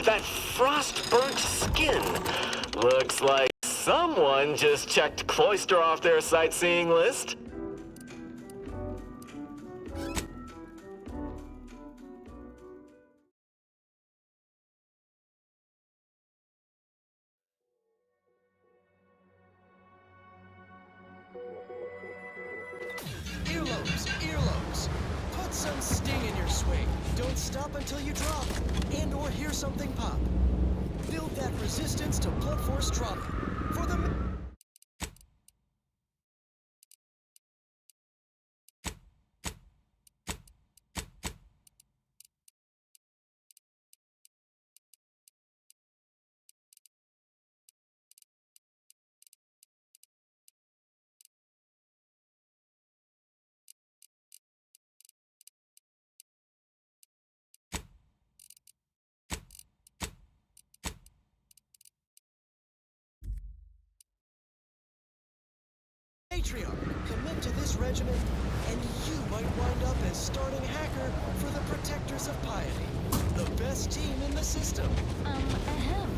That frost-burnt skin. Looks like someone just checked Cloister off their sightseeing list. Earlobes, earlobes. Put some sting in your swing. Don't stop until you drop and or hear something pop. Build that resistance to blunt force trauma. For the Matriarch, commit to this regimen, and you might wind up as starting hacker for the Protectors of Piety, the best team in the system. Ahem.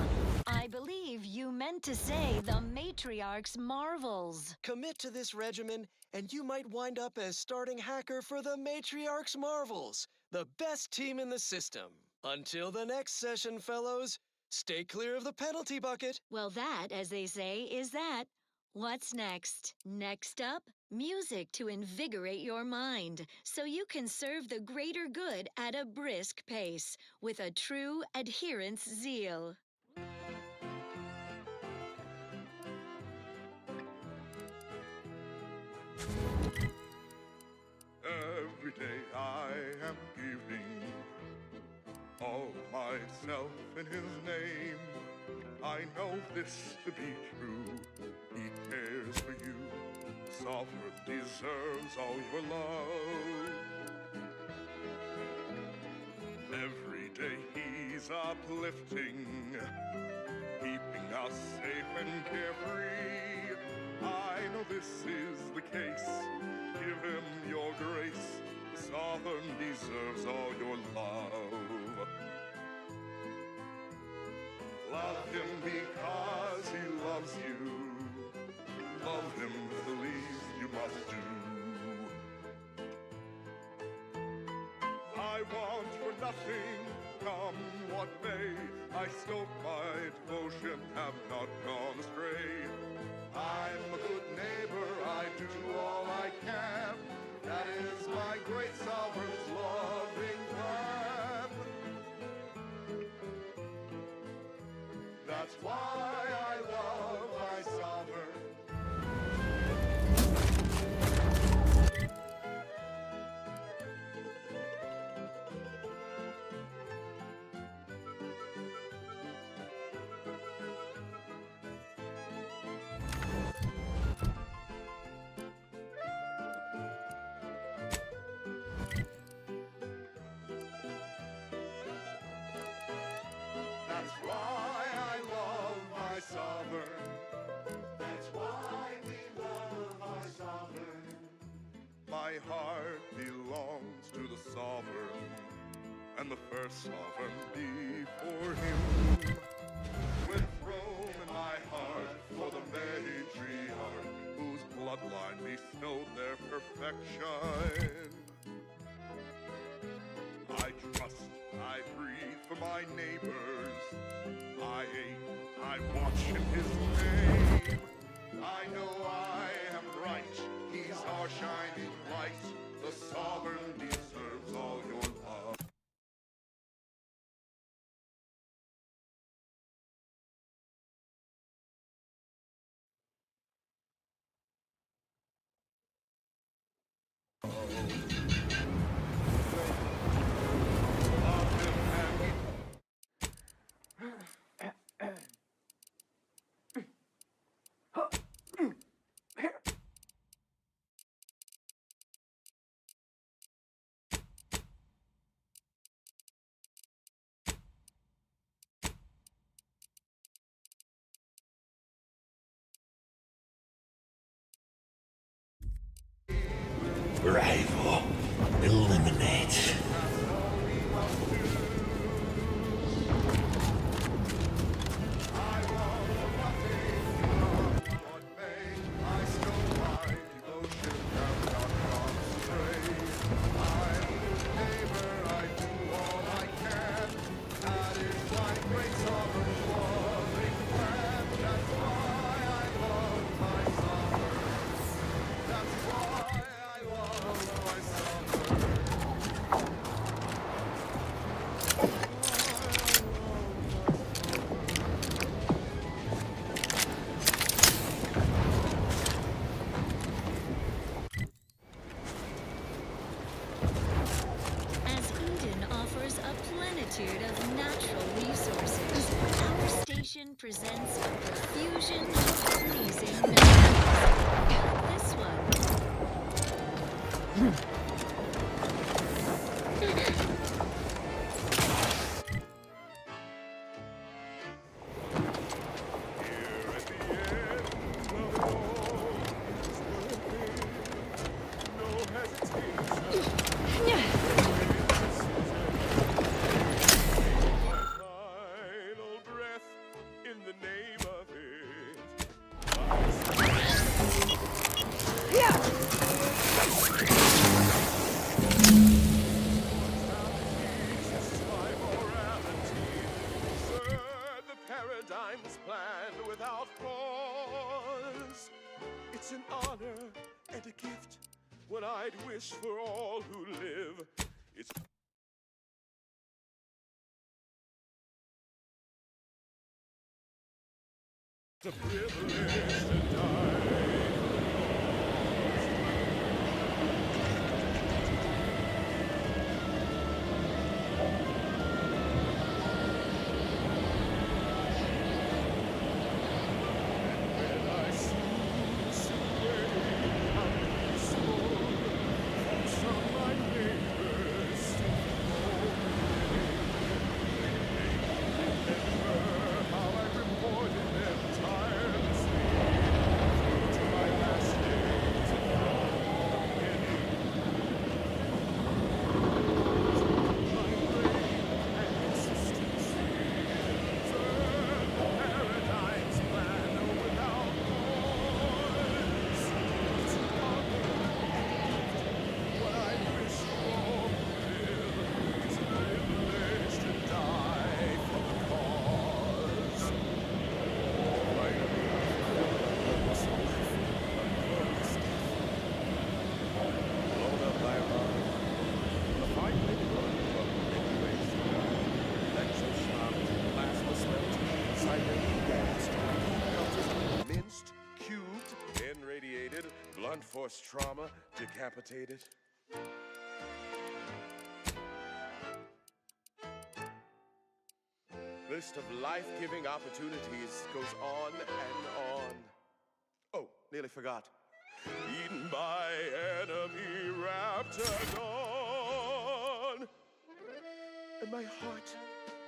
I believe you meant to say the Matriarch's Marvels. Commit to this regimen, and you might wind up as starting hacker for the Matriarch's Marvels, the best team in the system. Until the next session, fellows, stay clear of the penalty bucket. Well, that, as they say, is that. What's next? Next up, music to invigorate your mind so you can serve the greater good at a brisk pace with a true adherence zeal. Every day I am giving all myself in his name. I know this to be true. He cares for you. Sovereign deserves all your love. Every day he's uplifting, keeping us safe and carefree. I know this is the case. Give him your grace. The Sovereign deserves all your love. Love him because he loves you. Love him the least you must do. I want for nothing, come what may. I stoke my devotion, have not gone astray. I'm a good neighbor, I do all I can. That is my great sovereign's loving plan. That's why I love my sovereign. That's why I love my sovereign. That's why we love our sovereign. My heart belongs to the sovereign, and the first sovereign before him. With throne in my heart for the matriarch, whose bloodline bestowed their perfection. I trust, I breathe for my neighbors. I aim, I watch in his name. I know I am right. He's our shining light. The sovereign deserves all your love. plenitude of natural resources, our station presents a profusion of pleasing memories. This one. Final breath in the name of it. My morality. Sir, the paradigm's planned without pause. It's an honor and a gift when I'd wish for all who live. It's a privilege to die. When I see away, I'm peaceful. Thoughts of my neighbors remember how I reported them tirelessly to my last days in my penny. My brain and consistency turn the paradigm's plan without noise. It's an honor and a gift what I wish for live. It's a privilege to die for the cause. My was so close. Blown up by a bomb. A fine big one, but many ways to go. Electroshock, plasma smelt, cyber gassed, melted, minced, cubed, then radiated, blunt force trauma, decapitated. List of life-giving opportunities goes on and on. Oh, nearly forgot. Eaten by enemy raptidon. And my heart,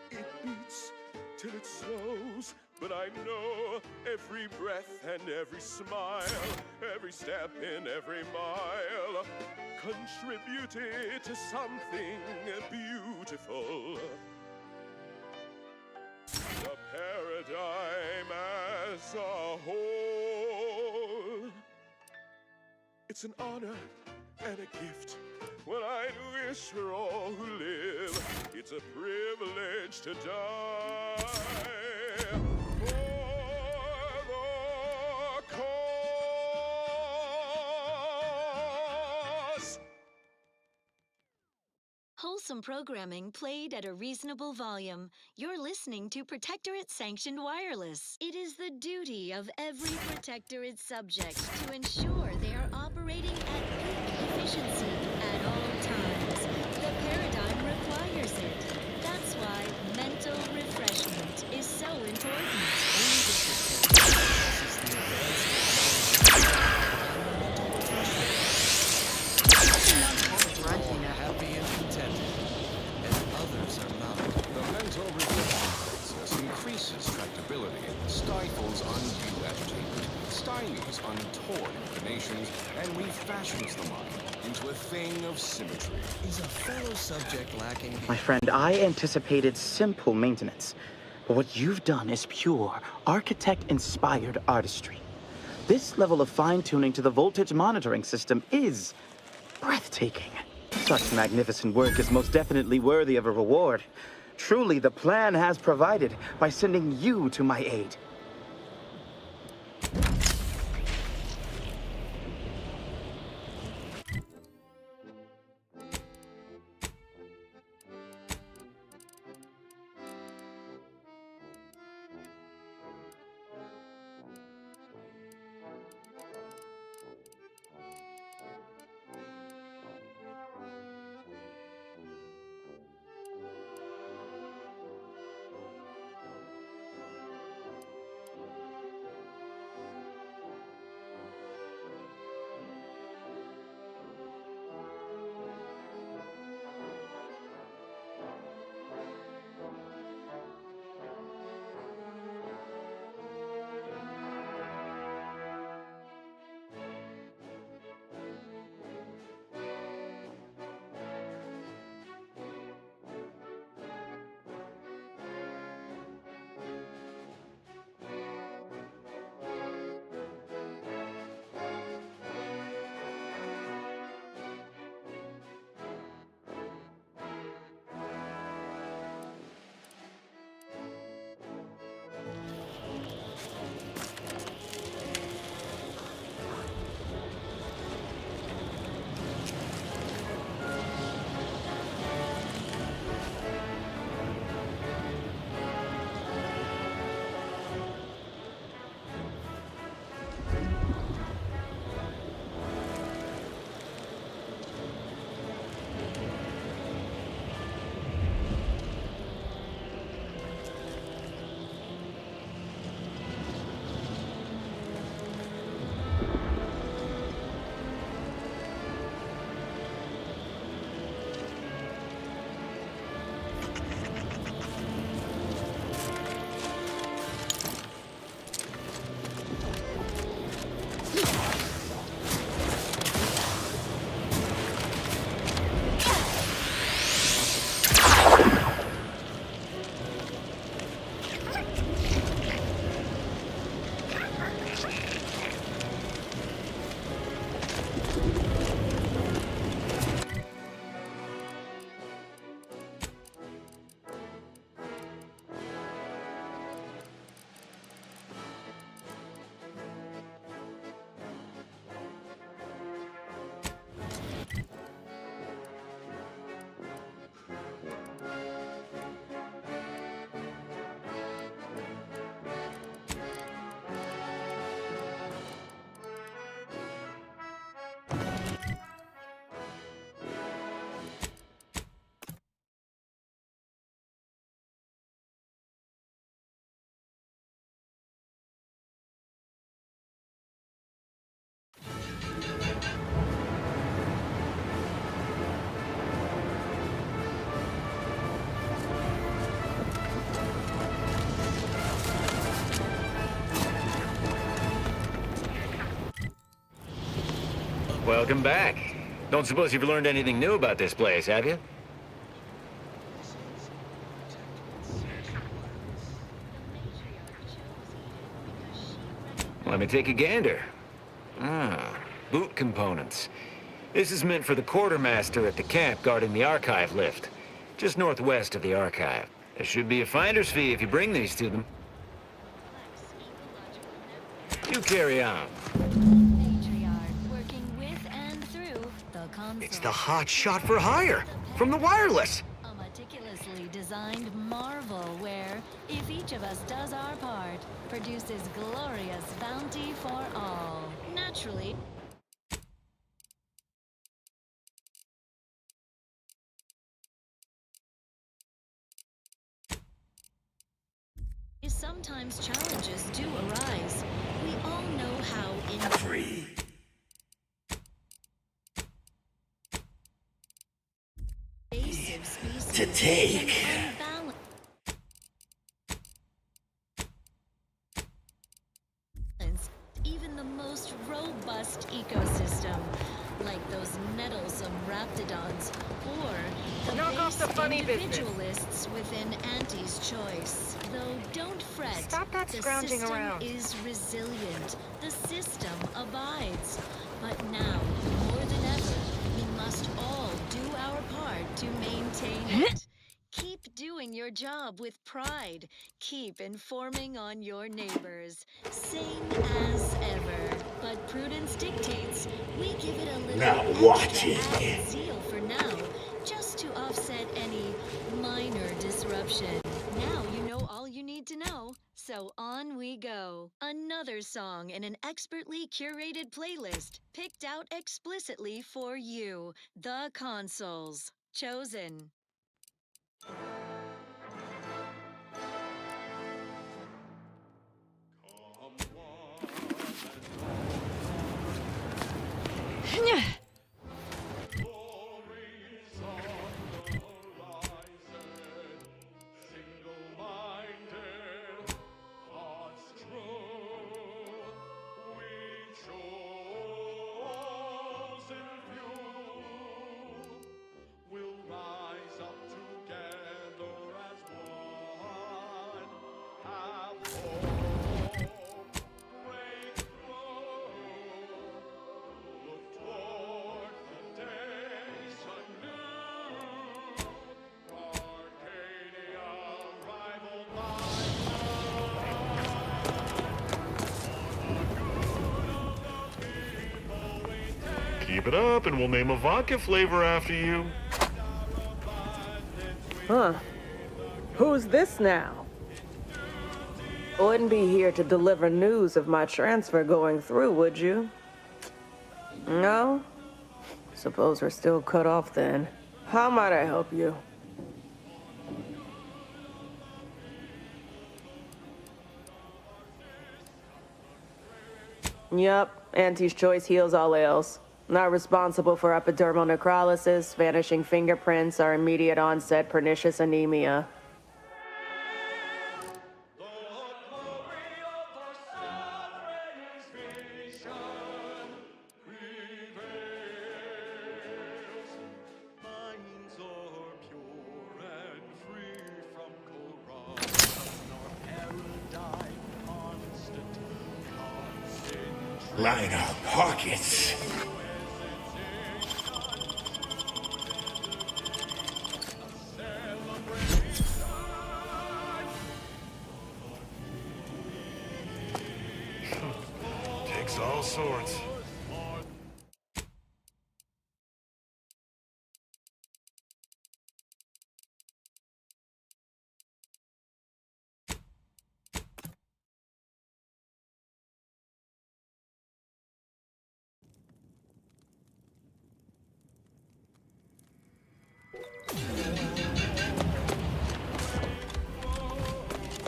it beats till it slows. But I know every breath and every smile, every step in every mile, contributed to something beautiful. The paradigm as a whole. It's an honor and a gift when I'd wish for all who live. It's a privilege to die for the cause. Wholesome programming played at a reasonable volume. You're listening to Protectorate Sanctioned Wireless. It is the duty of every Protectorate subject to ensure they are operating at peak efficiency at all times. The paradigm requires it. That's why mental refreshment is so important. Happy and contented, and others are not. The mental reflection process increases tractability, stifles undue agitation, stymies untoward inclinations, and refashions the mind into a thing of symmetry. Is a fellow subject lacking? My friend, I anticipated simple maintenance, but what you've done is pure, architect-inspired artistry. This level of fine-tuning to the voltage monitoring system is breathtaking. Such magnificent work is most definitely worthy of a reward. Truly, the plan has provided by sending you to my aid. Welcome back. Don't suppose you've learned anything new about this place, have you? Let me take a gander. Boot components. This is meant for the quartermaster at the camp guarding the archive lift, just northwest of the archive. There should be a finder's fee if you bring these to them. You carry on. Matriarch working with and through the console. It's the hot shot for hire from the wireless. A meticulously designed marvel where, if each of us does our part, produces glorious bounty for all. Naturally, sometimes challenges do arise. We all know how Free. invasive species To take. can unbalance even the most robust ecosystem, like those nettlesome raptidons, or the Knock off the base funny business. individualists within Auntie's choice. Though don't fret, Stop that the scrounging system around. is resilient. The system abides. But now, more than ever, we must all do our part to maintain it. Keep doing your job with pride. Keep informing on your neighbors. Same as ever. But prudence dictates we give it a little Now extra watch it. added zeal for now, just to offset any minor disruption. Now you know all you need to know. So on we go. Another song in an expertly curated playlist, picked out explicitly for you. The Consoles. Chosen. Keep it up, and we'll name a vodka flavor after you. Huh. Who's this now? Wouldn't be here to deliver news of my transfer going through, would you? No? Suppose we're still cut off then. How might I help you? Yup, Auntie's choice heals all ails. Not responsible for epidermal necrolysis, vanishing fingerprints, or immediate onset pernicious anemia. Minds are pure and free from corruption or paradigm, constant. Line our pockets. Takes all sorts.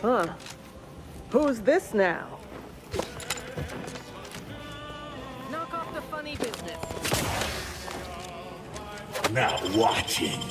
Huh. Who's this now? Knock off the funny business. Now watching.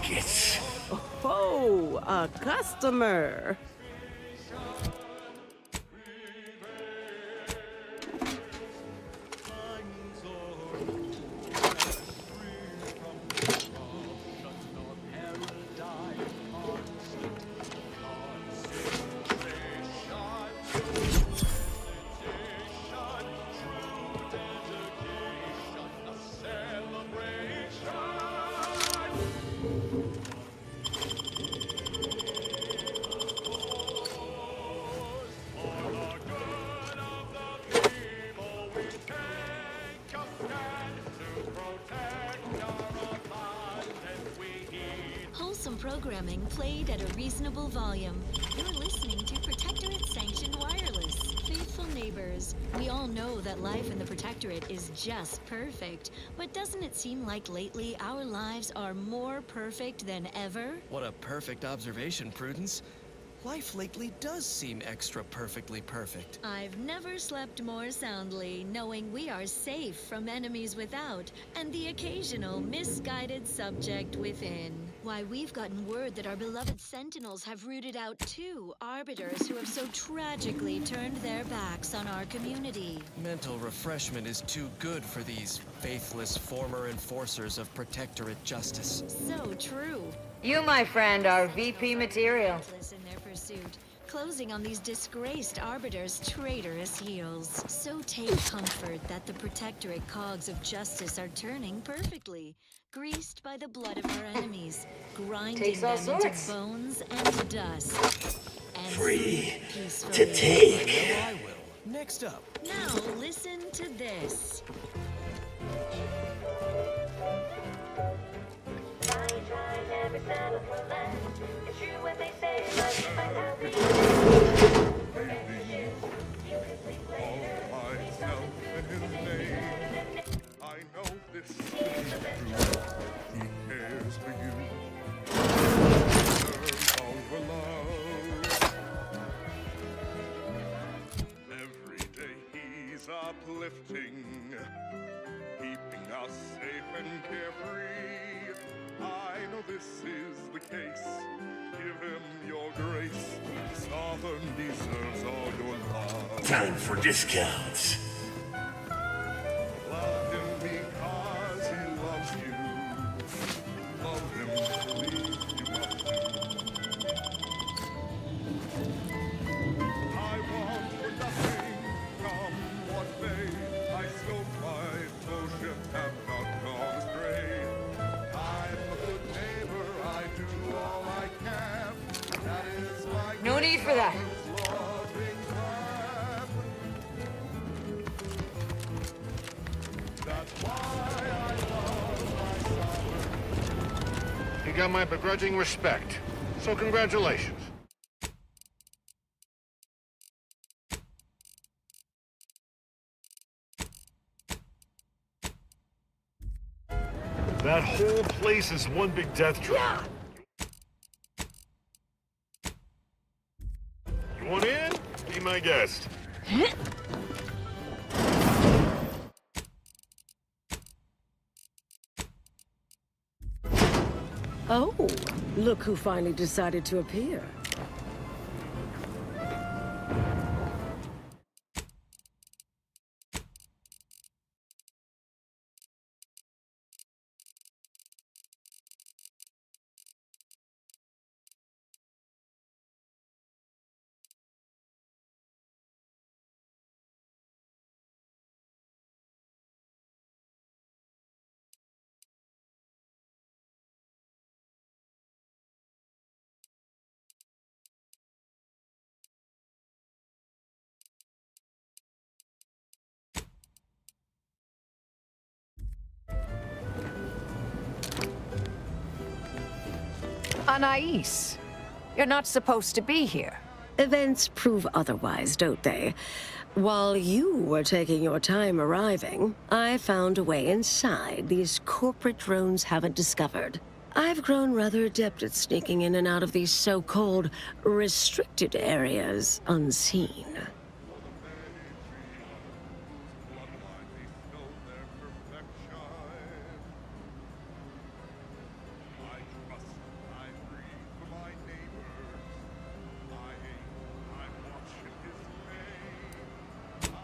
pockets. Oh, a customer. Wholesome programming played at a reasonable volume. You're listening to Protectorate Sanctioned Wireless. Faithful neighbors, we all know that life in the Protectorate is just perfect. But doesn't it seem like lately our lives are more perfect than ever? What a perfect observation, Prudence. Life lately does seem extra perfectly perfect. I've never slept more soundly, knowing we are safe from enemies without and the occasional misguided subject within. Why, we've gotten word that our beloved Sentinels have rooted out 2 arbiters who have so tragically turned their backs on our community. Mental refreshment is too good for these faithless former enforcers of Protectorate justice. So true. You, my friend, are VP material. Relentless in their pursuit, closing on these disgraced arbiters' traitorous heels. So take comfort that the Protectorate cogs of justice are turning perfectly, greased by the blood of our enemies, grinding Takes all them into sorts. bones and dust. And Free peacefully. to take. No, I will. Next up. Now listen to this. myself in his name. I know this to be true. He cares for you. Deserves all the love. Every day he's uplifting, keeping us safe and carefree. I know this is the case. Give him your grace. Sovereign deserves all your love. Time for discounts. Love him because he loves you. Love him, please, you must do. I want for nothing, come what may. I scope my devotion, have not gone astray. I'm a good neighbor, I do all I can. That is my No need for that. loving plan. That's why I love my sovereign. You got my begrudging respect. So congratulations. That whole place is one big death trap. You want in? Be my guest. Oh, look who finally decided to appear. Anais, you're not supposed to be here. Events prove otherwise, don't they? While you were taking your time arriving, I found a way inside these corporate drones haven't discovered. I've grown rather adept at sneaking in and out of these so-called restricted areas unseen. I trust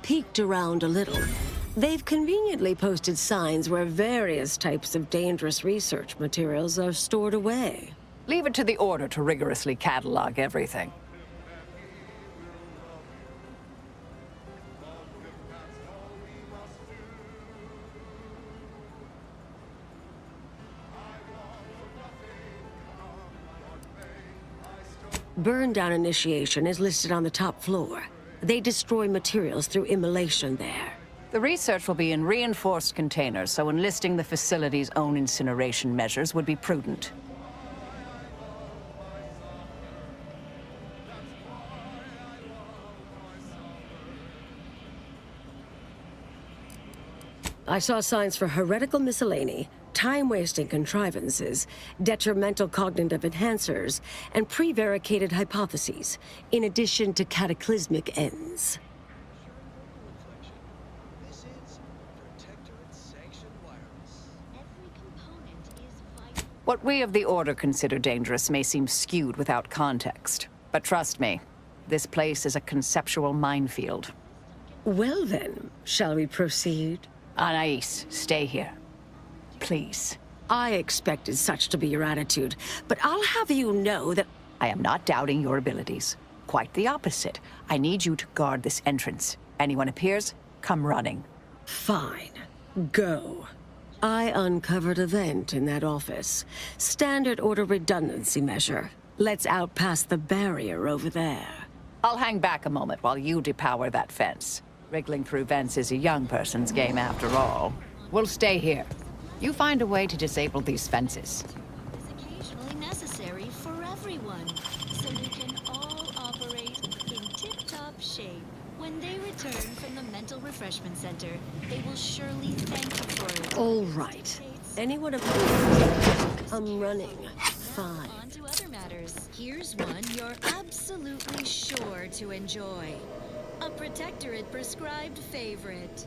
peeked around a little. They've conveniently posted signs where various types of dangerous research materials are stored away. Leave it to the Order to rigorously catalog everything. Burn down initiation is listed on the top floor. They destroy materials through immolation there. The research will be in reinforced containers, so enlisting the facility's own incineration measures would be prudent. I saw signs for heretical miscellany, time-wasting contrivances, detrimental cognitive enhancers, and prevaricated hypotheses, in addition to cataclysmic ends. This is Protectorate-sanctioned wireless. Every component is vital. What we of the Order consider dangerous may seem skewed without context. But trust me, this place is a conceptual minefield. Well then, shall we proceed? Anais, stay here. Please. I expected such to be your attitude, but I'll have you know that I am not doubting your abilities. Quite the opposite. I need you to guard this entrance. Anyone appears, come running. Fine. Go. I uncovered a vent in that office. Standard Order redundancy measure. Let's out past the barrier over there. I'll hang back a moment while you depower that fence. Wriggling through vents is a young person's game after all. We'll stay here. You find a way to disable these fences. Is occasionally necessary for everyone, so you can all operate in tip-top shape. When they return from the mental refreshment center, they will surely thank you for it. All right. Anyone opposed? I'm running. Fine. On to other matters. Here's one you're absolutely sure to enjoy. A Protectorate prescribed favorite.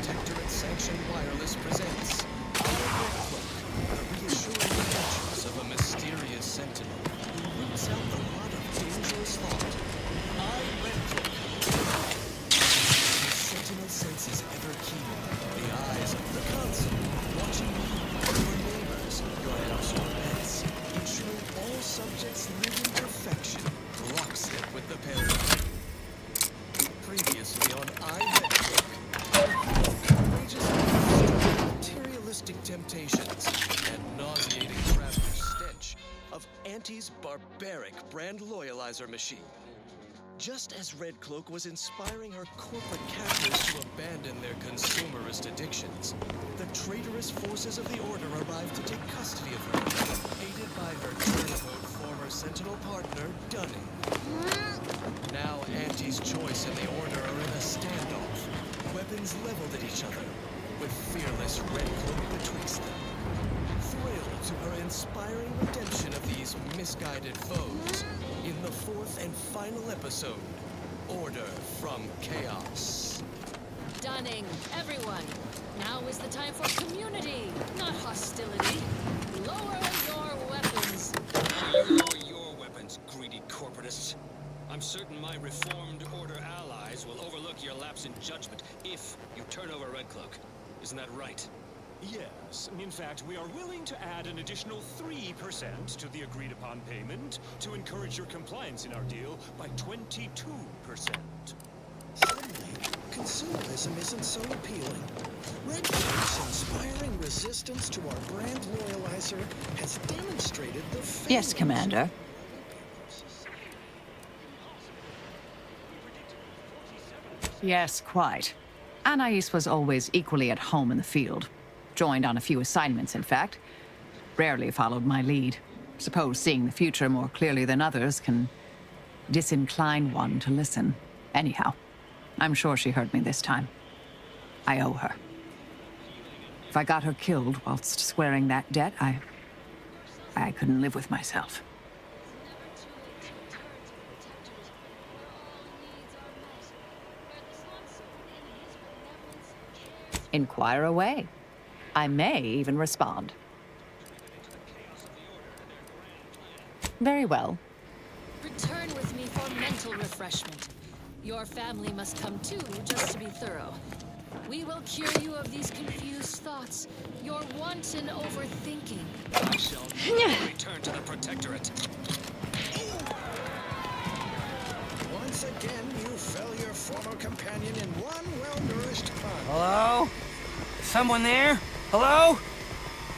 Protectorate-sanctioned wireless presents Our Red Cloak, the reassuring adventures of a mysterious sentinel who roots out the heart of dangerous thought. I, Red Cloak. The sentinel senses ever keen, the eyes of the console, watching you, your neighbors, your household pets, ensuring all subjects live in perfection, lockstep with the paradigm. Previously on I, Red Cloak. Materialistic temptations and nauseating crafter's stench of Auntie's barbaric brand loyalizer machine. Just as Red Cloak was inspiring her corporate captors to abandon their consumerist addictions, the traitorous forces of the Order arrived to take custody of her, aided by her turncoat former Sentinel partner, Dunning. Now Auntie's Choice and the Order are in a standoff, weapons leveled at each other, with fearless Red Cloak betwixt them. Thrilled to her inspiring redemption of these misguided foes, in the fourth and final episode, Order from Chaos. Dunning, everyone. Now is the time for community, not hostility. Lower your weapons. Lower your weapons, greedy corporatists. I'm certain my reformed Order allies will overlook your lapse in judgment if you turn over Red Cloak. Isn't that right? Yes. In fact, we are willing to add an additional 3% to the agreed-upon payment to encourage your compliance in our deal by 22%. Suddenly, consumerism isn't so appealing. Red Cloak's inspiring resistance to our brand loyalizer has demonstrated the failures. Yes, Commander. Yes, quite. Anais was always equally at home in the field. Joined on a few assignments, in fact. Rarely followed my lead. Suppose seeing the future more clearly than others can disincline one to listen. Anyhow, I'm sure she heard me this time. I owe her. If I got her killed whilst squaring that debt, I couldn't live with myself. Inquire away. I may even respond. Very well. Return with me for mental refreshment. Your family must come too, just to be thorough. We will cure you of these confused thoughts, your wanton overthinking. I shall never return to the Protectorate. Once again, you fell your former companion in one well-nourished punch. Hello? Someone there? Hello?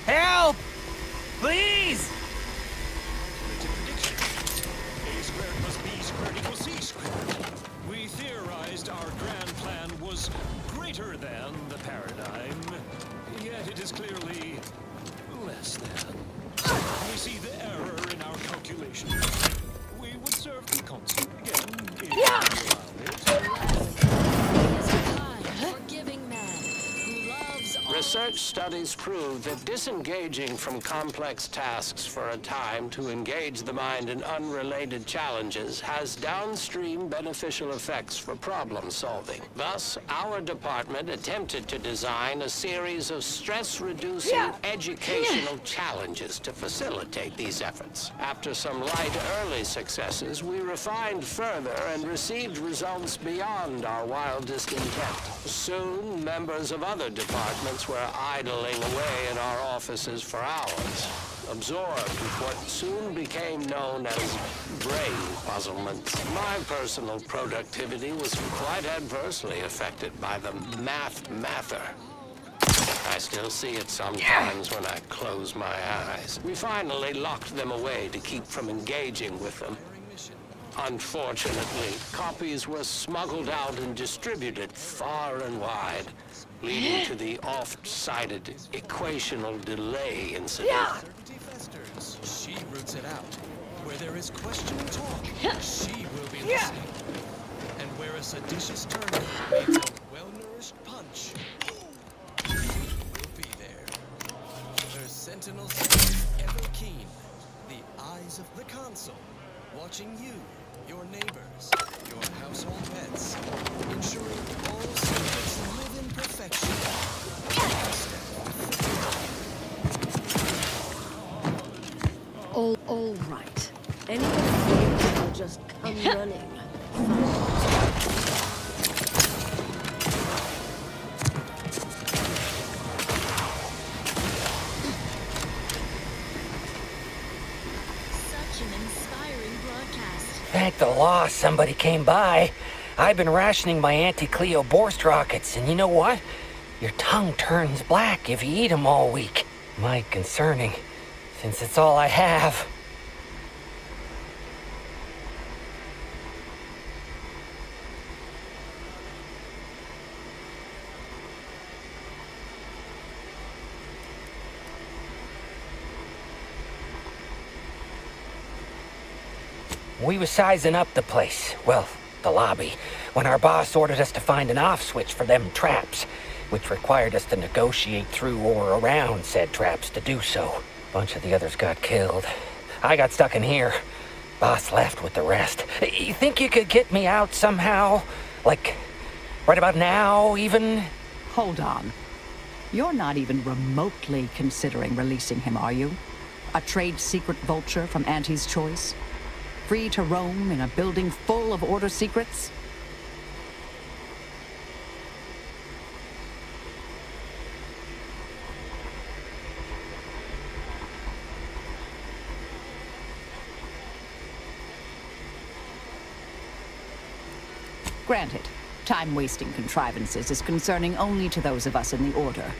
Help! Please! A squared plus B squared equals C squared. We theorized our grand plan was greater than the paradigm, yet it is clearly less than. We see the error in our calculations. We would serve the constant again if you allow it. Forgiving man who loves all. Research studies prove that disengaging from complex tasks for a time to engage the mind in unrelated challenges has downstream beneficial effects for problem solving. Thus, our department attempted to design a series of stress-reducing educational challenges to facilitate these efforts. After some light early successes, we refined further and received results beyond our wildest intent. Soon, members of other departments were idling away in our offices for hours, absorbed with what soon became known as brain puzzlements. My personal productivity was quite adversely affected by the mather. I still see it sometimes when I close my eyes. We finally locked them away to keep from engaging with them. Unfortunately, copies were smuggled out and distributed far and wide, leading to the oft-cited equational delay incident. She roots it out. Where there is question and talk, she will be listening. And where a seditious turner meets a well-nourished punch, she will be there. Her sentinel senses ever keen, the eyes of the console, watching you, your neighbors, your household pets, ensuring all subjects live in perfection. All right. Anyone will just come running. Such an inspiring broadcast. Thank the law somebody came by. I've been rationing my anti-Cleo Borst rockets, and you know what? Your tongue turns black if you eat them all week. Might concerning, since it's all I have. We was sizing up the place, well, the lobby, when our boss ordered us to find an off switch for them traps, which required us to negotiate through or around said traps to do so. Bunch of the others got killed. I got stuck in here. Boss left with the rest. You think you could get me out somehow? Like, right about now, even? Hold on. You're not even remotely considering releasing him, are you? A trade secret vulture from Auntie's choice? Free to roam in a building full of order secrets? Granted, time-wasting contrivances is concerning only to those of us in the Order.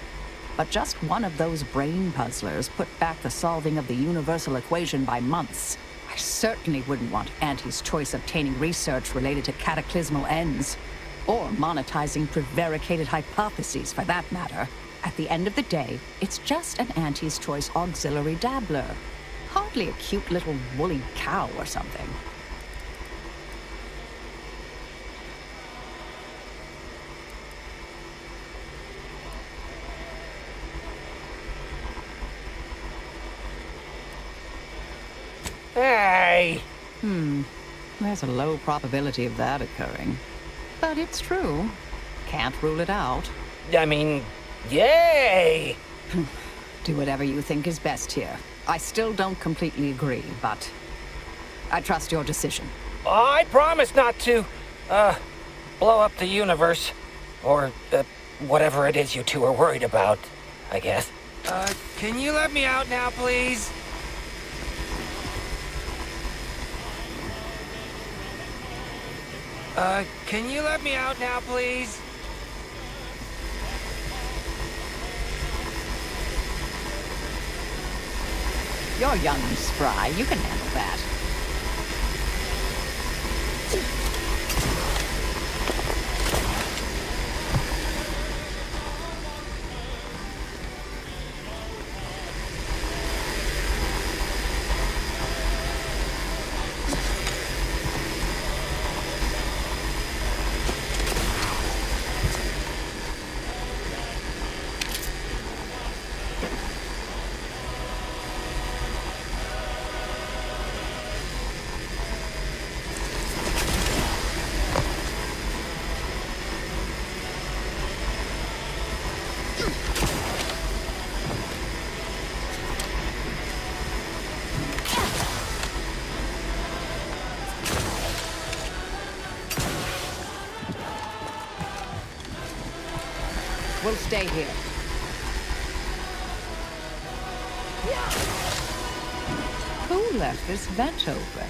But just one of those brain puzzlers put back the solving of the universal equation by months. I certainly wouldn't want Auntie's choice obtaining research related to cataclysmal ends. Or monetizing prevaricated hypotheses, for that matter. At the end of the day, it's just an Auntie's choice auxiliary dabbler. Hardly a cute little woolly cow or something. Hey! There's a low probability of that occurring. But it's true. Can't rule it out. I mean, yay! Do whatever you think is best here. I still don't completely agree, but I trust your decision. I promise not to, blow up the universe. Or, whatever it is you two are worried about, I guess. Can you let me out now, please? Can you let me out now, please? You're young and spry. You can handle that. We'll stay here. Who left this vent open?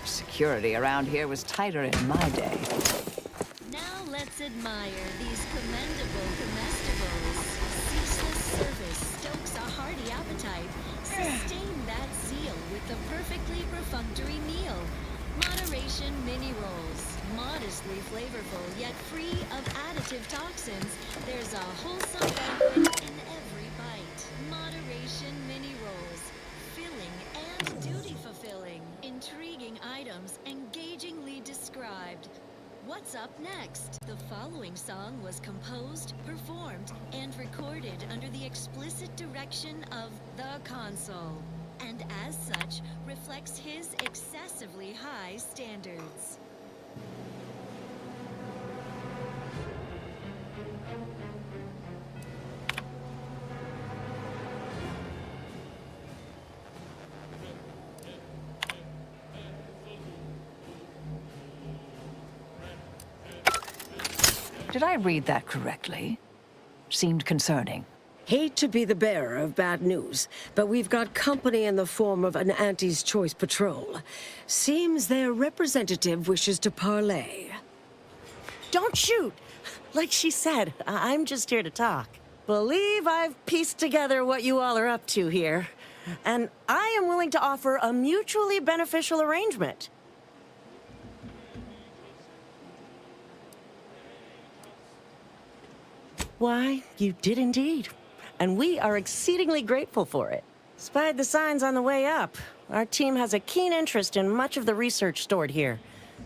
Security around here was tighter in my day. Now let's admire these commendable comestibles. Ceaseless service stokes a hearty appetite. Sustain that zeal with the perfectly perfunctory meal. Moderation mini rolls. Modestly flavorful, yet free of additive toxins. There's a wholesome banquet in every bite. Moderation mini rolls. Filling and duty-fulfilling. Intriguing items, engagingly described. What's up next? The following song was composed, performed, and recorded under the explicit direction of the console, and as such, reflects his excessively high standards. Did I read that correctly? Seemed concerning. Hate to be the bearer of bad news, but we've got company in the form of an Auntie's Choice patrol. Seems their representative wishes to parley. Don't shoot! Like she said, I'm just here to talk. Believe I've pieced together what you all are up to here. And I am willing to offer a mutually beneficial arrangement. Why, you did indeed. And we are exceedingly grateful for it. Spied the signs on the way up. Our team has a keen interest in much of the research stored here.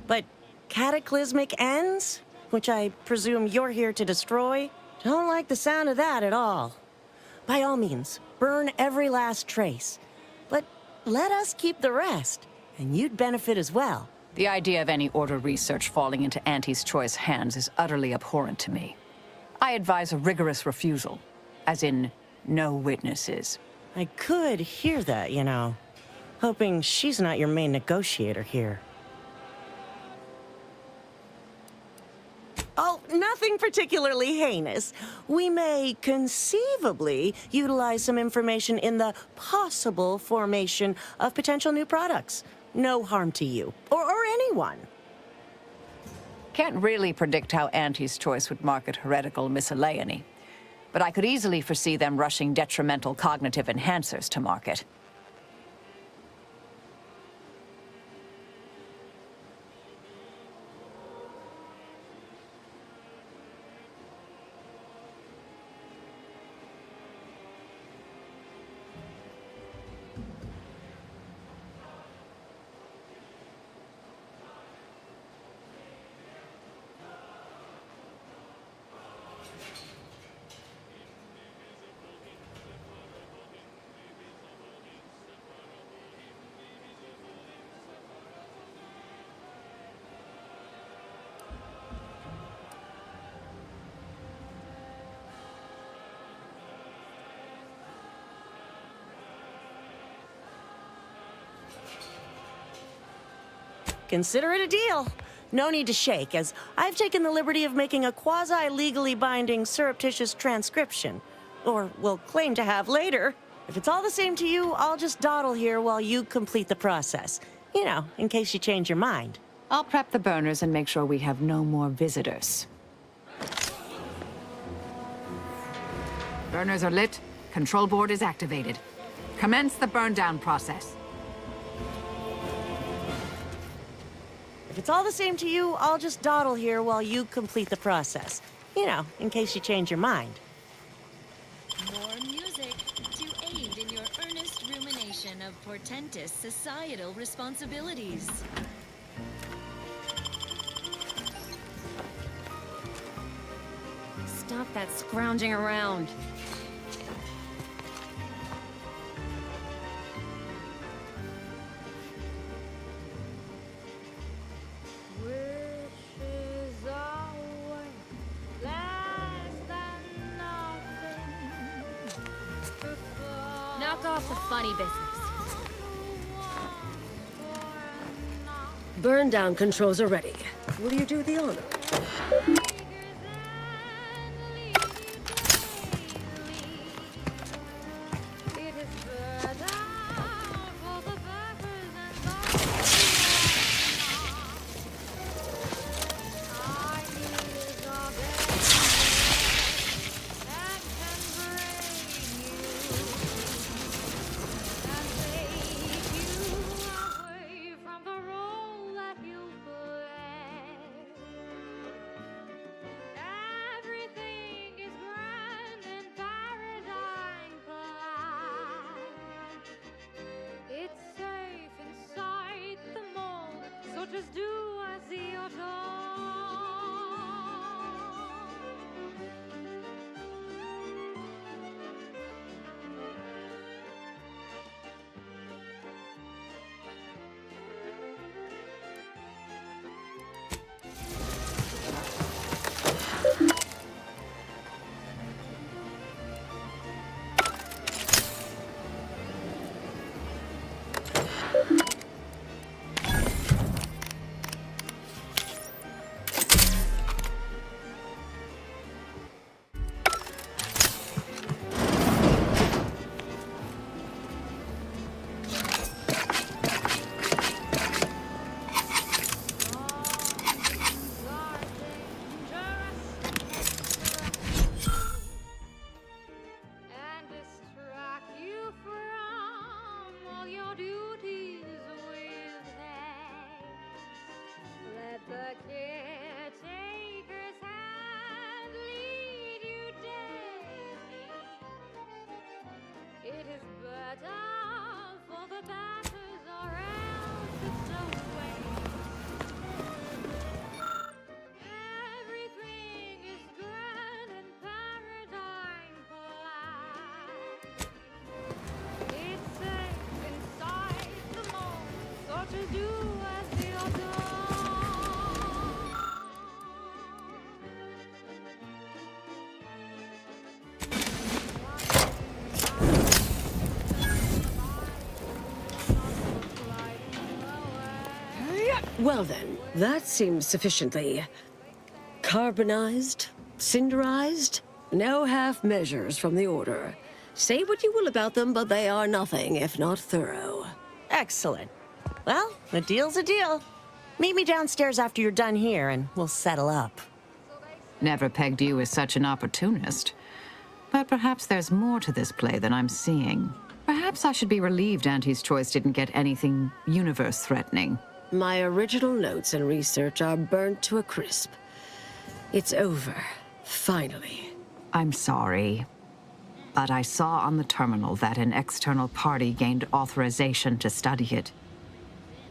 But cataclysmic ends, which I presume you're here to destroy, don't like the sound of that at all. By all means, burn every last trace. But let us keep the rest, and you'd benefit as well. The idea of any Order research falling into Auntie's choice hands is utterly abhorrent to me. I advise a rigorous refusal, as in no witnesses. I could hear that, you know. Hoping she's not your main negotiator here. Oh, nothing particularly heinous. We may conceivably utilize some information in the possible formation of potential new products. No harm to you, or anyone. Can't really predict how Auntie's choice would market heretical miscellany, but I could easily foresee them rushing detrimental cognitive enhancers to market. Consider it a deal. No need to shake, as I've taken the liberty of making a quasi-legally binding surreptitious transcription. Or will claim to have later. If it's all the same to you, I'll just dawdle here while you complete the process. You know, in case you change your mind. I'll prep the burners and make sure we have no more visitors. Burners are lit. Control board is activated. Commence the burn-down process. If it's all the same to you, I'll just dawdle here while you complete the process. You know, in case you change your mind. More music to aid in your earnest rumination of portentous societal responsibilities. Stop that scrounging around. Knock off the funny business. Burn down controls are ready. Will you do the honor? Just do as you're told. out for the batters or else it's no way. Everything is grand and paradigm black. It's safe inside the mold, so to do as you're done. Well then, that seems sufficiently carbonized, cinderized. No half measures from the Order. Say what you will about them, but they are nothing if not thorough. Excellent. Well, a deal's a deal. Meet me downstairs after you're done here, and we'll settle up. Never pegged you as such an opportunist. But perhaps there's more to this play than I'm seeing. Perhaps I should be relieved Auntie's choice didn't get anything universe-threatening. My original notes and research are burnt to a crisp. It's over, finally. I'm sorry, but I saw on the terminal that an external party gained authorization to study it.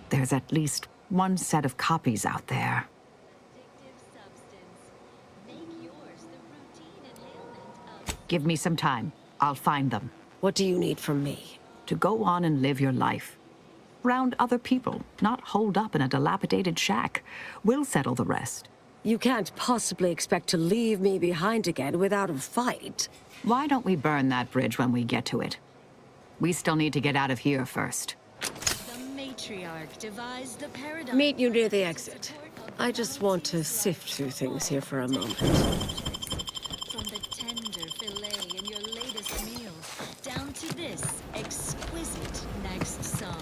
There's at least one set of copies out there. Give me some time. I'll find them. What do you need from me? To go on and live your life. Round other people, not holed up in a dilapidated shack. We'll settle the rest. You can't possibly expect to leave me behind again without a fight. Why don't we burn that bridge when we get to it? We still need to get out of here first. The matriarch devised the paradigm. Meet you near the exit. I just want to sift through things here for a moment. From the tender fillet in your latest meal, down to this exquisite next song.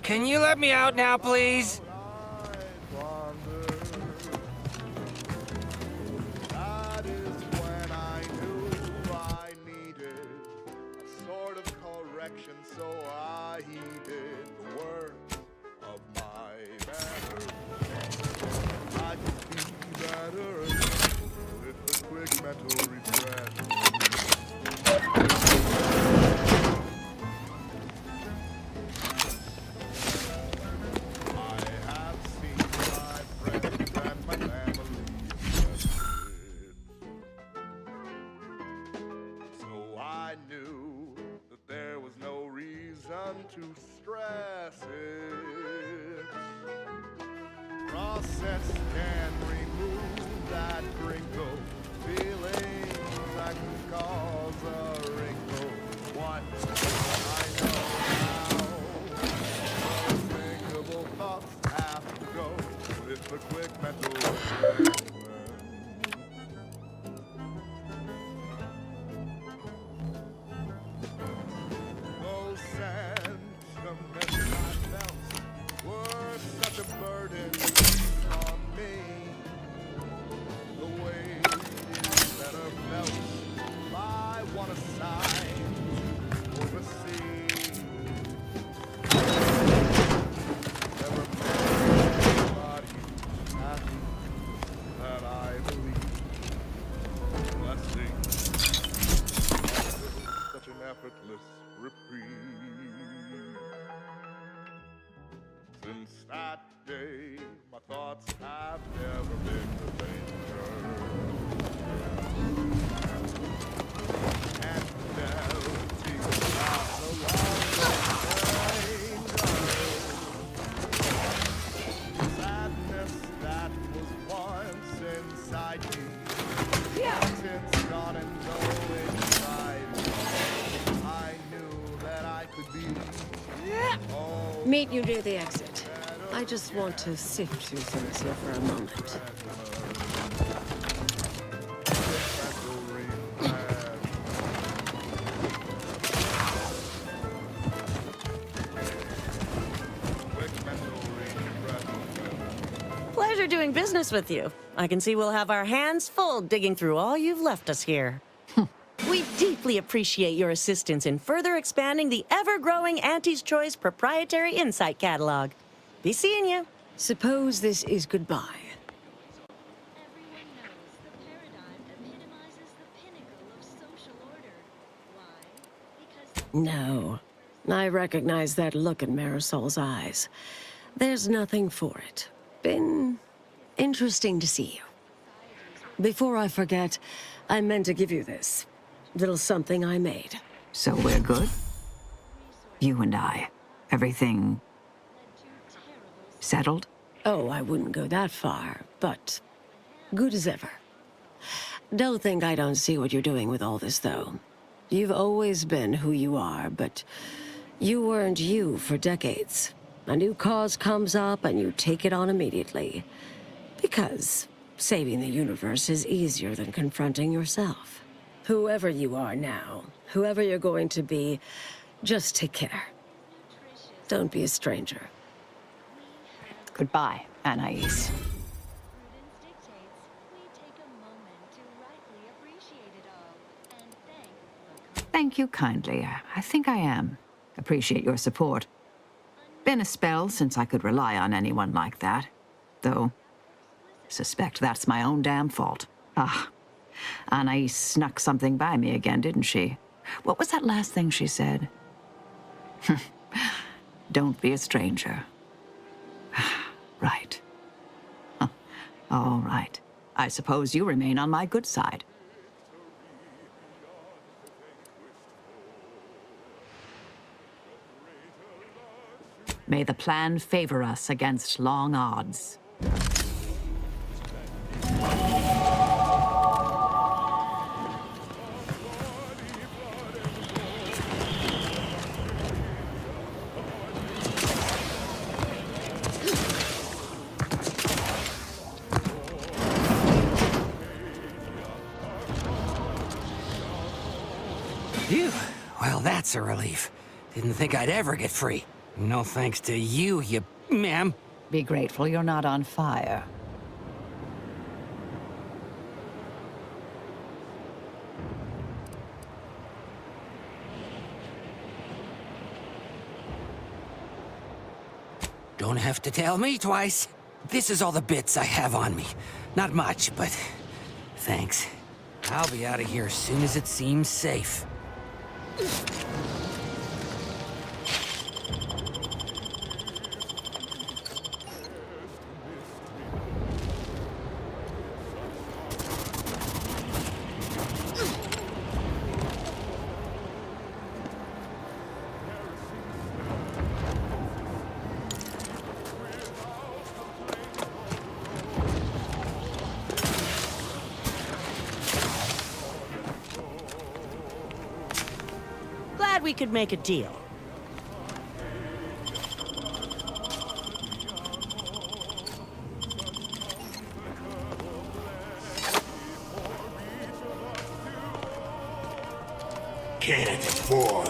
Can you let me out now, please? That is when I knew I needed a sort of correction, so I heeded the words of my better. I could be better with a quick mental regret. To stress it. Process can remove that wrinkle. Feelings that can cause a wrinkle. What I know now. Unthinkable thoughts have to go with a quick mental. Effortless reprieve. Since that day, my thoughts have never been the danger. And fidelity is no longer danger. Sadness that was once inside me, since gone and go inside me. Meet you near the exit. I just want to sift through things here for a moment. Pleasure doing business with you. I can see we'll have our hands full digging through all you've left us here. We deeply appreciate your assistance in further expanding the ever-growing Auntie's Choice proprietary insight catalog. Be seeing you. Suppose this is goodbye. Everyone knows the paradigm epitomizes the pinnacle of social order. Why? Because No. I recognize that look in Marisol's eyes. There's nothing for it. Been interesting to see you. Before I forget, I meant to give you this. Little something I made. So we're good? You and I. Everything settled? Oh, I wouldn't go that far, but good as ever. Don't think I don't see what you're doing with all this, though. You've always been who you are, but you weren't you for decades. A new cause comes up and you take it on immediately. Because saving the universe is easier than confronting yourself. Whoever you are now, whoever you're going to be, just take care. Don't be a stranger. Goodbye, Anais. prudence dictates we take a moment to rightly appreciate it all and thank the Thank you kindly. I think I am. Appreciate your support. Been a spell since I could rely on anyone like that. Though, suspect that's my own damn fault. Ah, Anais snuck something by me again, didn't she? What was that last thing she said? Don't be a stranger. Right. Huh. All right. I suppose you remain on my good side. May the plan favor us against long odds. Phew. Well, that's a relief. Didn't think I'd ever get free. No thanks to you, ma'am. Be grateful you're not on fire. Don't have to tell me twice. This is all the bits I have on me. Not much, but thanks. I'll be out of here as soon as it seems safe. Glad we could make a deal. Can't afford.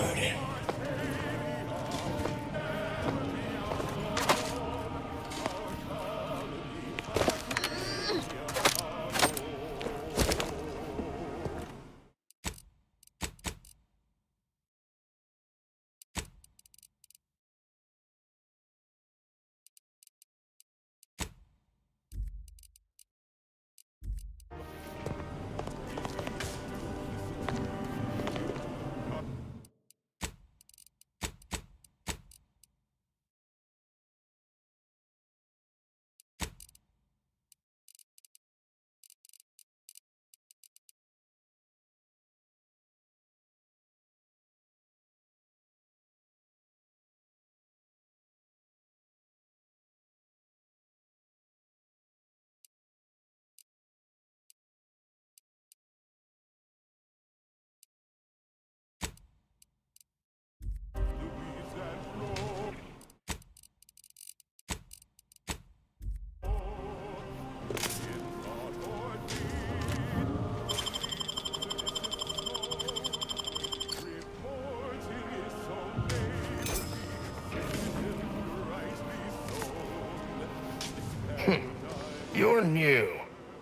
You're new.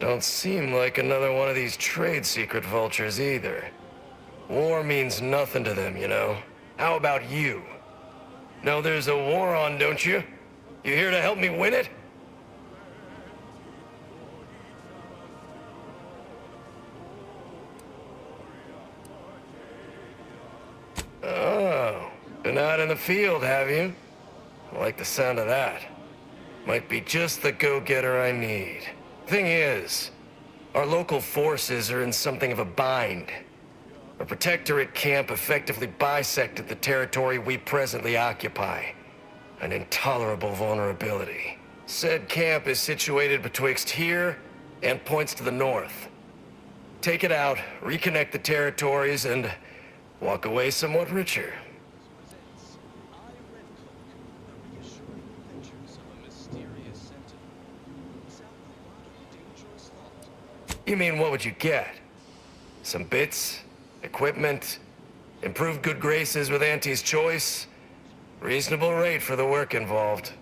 Don't seem like another one of these trade secret vultures either. War means nothing to them, you know. How about you? Know there's a war on, don't you? You here to help me win it? Oh, been out in the field, have you? I like the sound of that. Might be just the go-getter I need. Thing is, our local forces are in something of a bind. A protectorate camp effectively bisected the territory we presently occupy. An intolerable vulnerability. Said camp is situated betwixt here and points to the north. Take it out, reconnect the territories, and walk away somewhat richer. You mean, what would you get? Some bits? Equipment? Improved good graces with Auntie's choice? Reasonable rate for the work involved.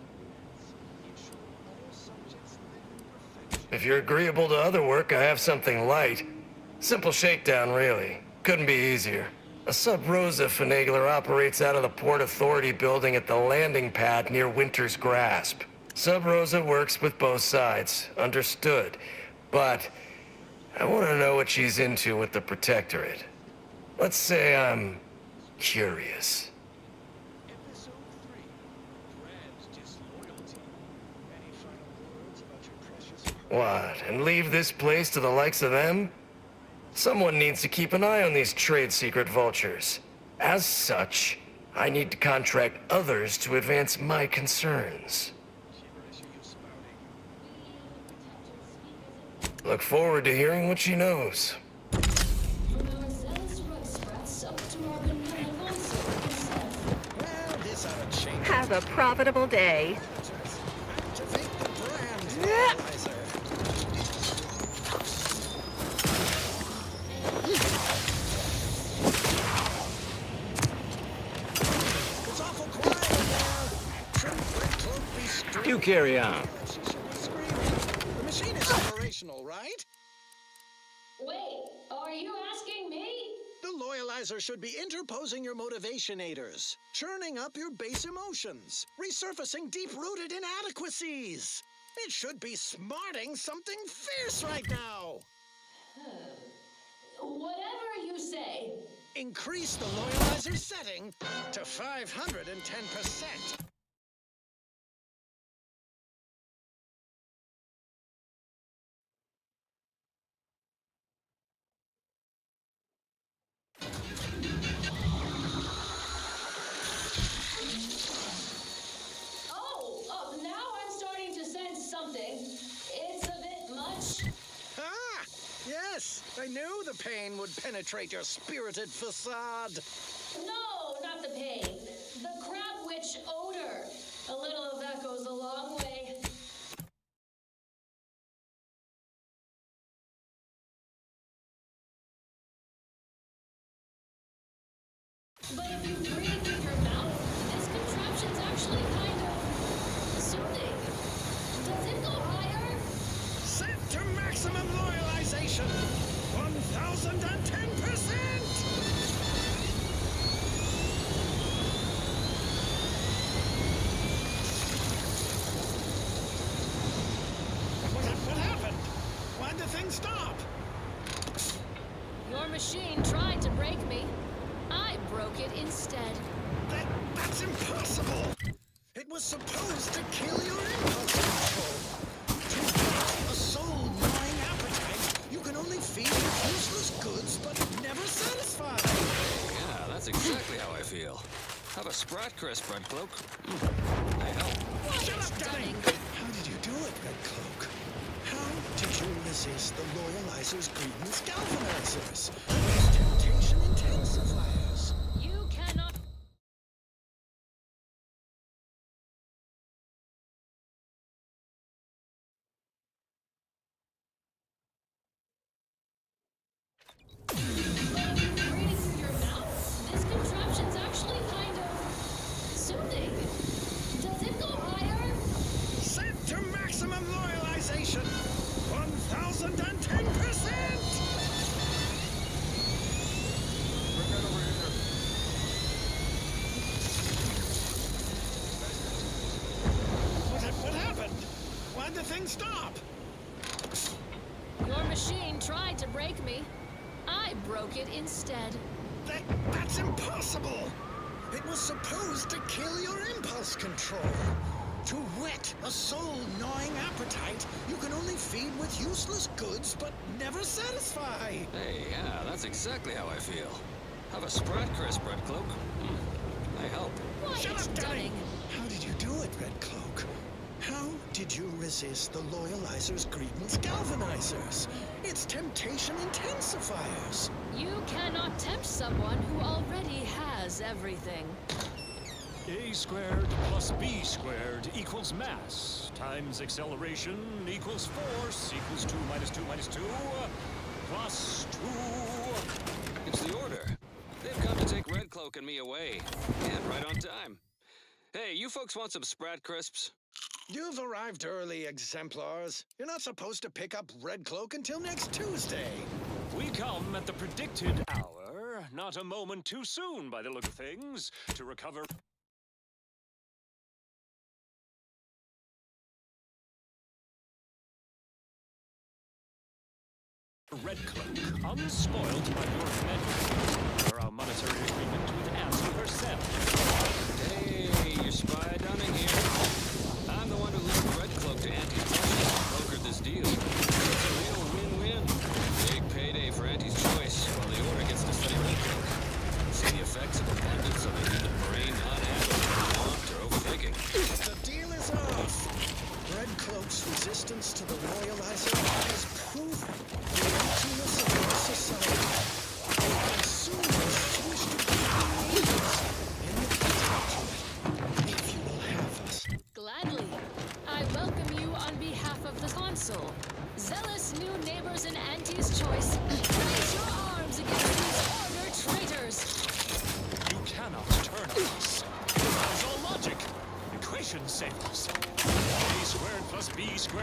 If you're agreeable to other work, I have something light. Simple shakedown, really. Couldn't be easier. A Sub-Rosa finagler operates out of the Port Authority building at the landing pad near Winter's Grasp. Sub-Rosa works with both sides, understood. But I want to know what she's into with the Protectorate. Let's say I'm curious. What, and leave this place to the likes of them? Someone needs to keep an eye on these trade secret vultures. As such, I need to contract others to advance my concerns. Look forward to hearing what she knows. Have a profitable day. You carry on. The machine is operational, right? Wait, are you asking me? The loyalizer should be interposing your motivationators, churning up your base emotions, resurfacing deep-rooted inadequacies. It should be smarting something fierce right now. Whatever you say. Increase the loyalizer setting to 510%. Now I'm starting to sense something. It's a bit much. Ah! Yes, I knew the pain would penetrate your spirited facade. No, not the pain. The crab witch odor. A little of that goes a long way. But if you breathe with your mouth, this contraption's actually kind of soothing. Does it go higher? Set to maximum loyalization. 1010%! What happened? Why'd the thing stop? Your machine tried to break me. I broke it instead. That's impossible! It was supposed to kill your impulse control. To a soul-gnawing appetite, you can only feed useless goods, but never satisfy. Yeah, that's exactly how I feel. Have a Sprat Crisp, Red Cloak. I help. Shut up, Danny! How did you do it, Red Cloak? How did you resist the loyalizer's greediness galvanizers? Those temptation intensifiers? You cannot... This contraption's actually kind of soothing. Does it go higher? Set to maximum loyalization. 1010%! Then stop! Your machine tried to break me. I broke it instead. That's impossible! It was supposed to kill your impulse control. To whet a soul-gnawing appetite, you can only feed with useless goods but never satisfy. Hey, yeah, that's exactly how I feel. Have a Sprat Crisp, Red Cloak. I help. Shut up, Dunning! How did you do it, Red Cloak? How did you resist the Loyalizer's grievance galvanizers? Its temptation intensifiers. You cannot tempt someone who already has everything. A squared plus B squared equals mass times acceleration equals force equals 2 minus 2 minus 2 plus 2. It's the order. They've come to take Red Cloak and me away. And right on time. Hey, you folks want some Sprat Crisps? You've arrived early, exemplars. You're not supposed to pick up Red Cloak until next Tuesday. We come at the predicted hour, not a moment too soon by the look of things, to recover Red Cloak, unspoiled by your amendment, or our monetary agreement with Ansel herself. Hey, you spy Dunning here. I'm the one who linked Red Cloak to Anti-Touch and brokered this deal. It's a real win-win. Big payday for Anti's choice, while the Order gets to study Red Cloak. See the effects of abundance on a human brain not having want or overthinking. The deal is off. Red Cloak's resistance to the Loyalizer has proven the emptiness of our society. The consumers wish to be leaders in the perpetuate, if you will have us. Gladly. I welcome you on behalf of the Consul. Zealous new neighbors in Auntie's choice, raise your arms against these Order traitors. You cannot turn on us. It's all logic. Equation savers. A squared plus B squared.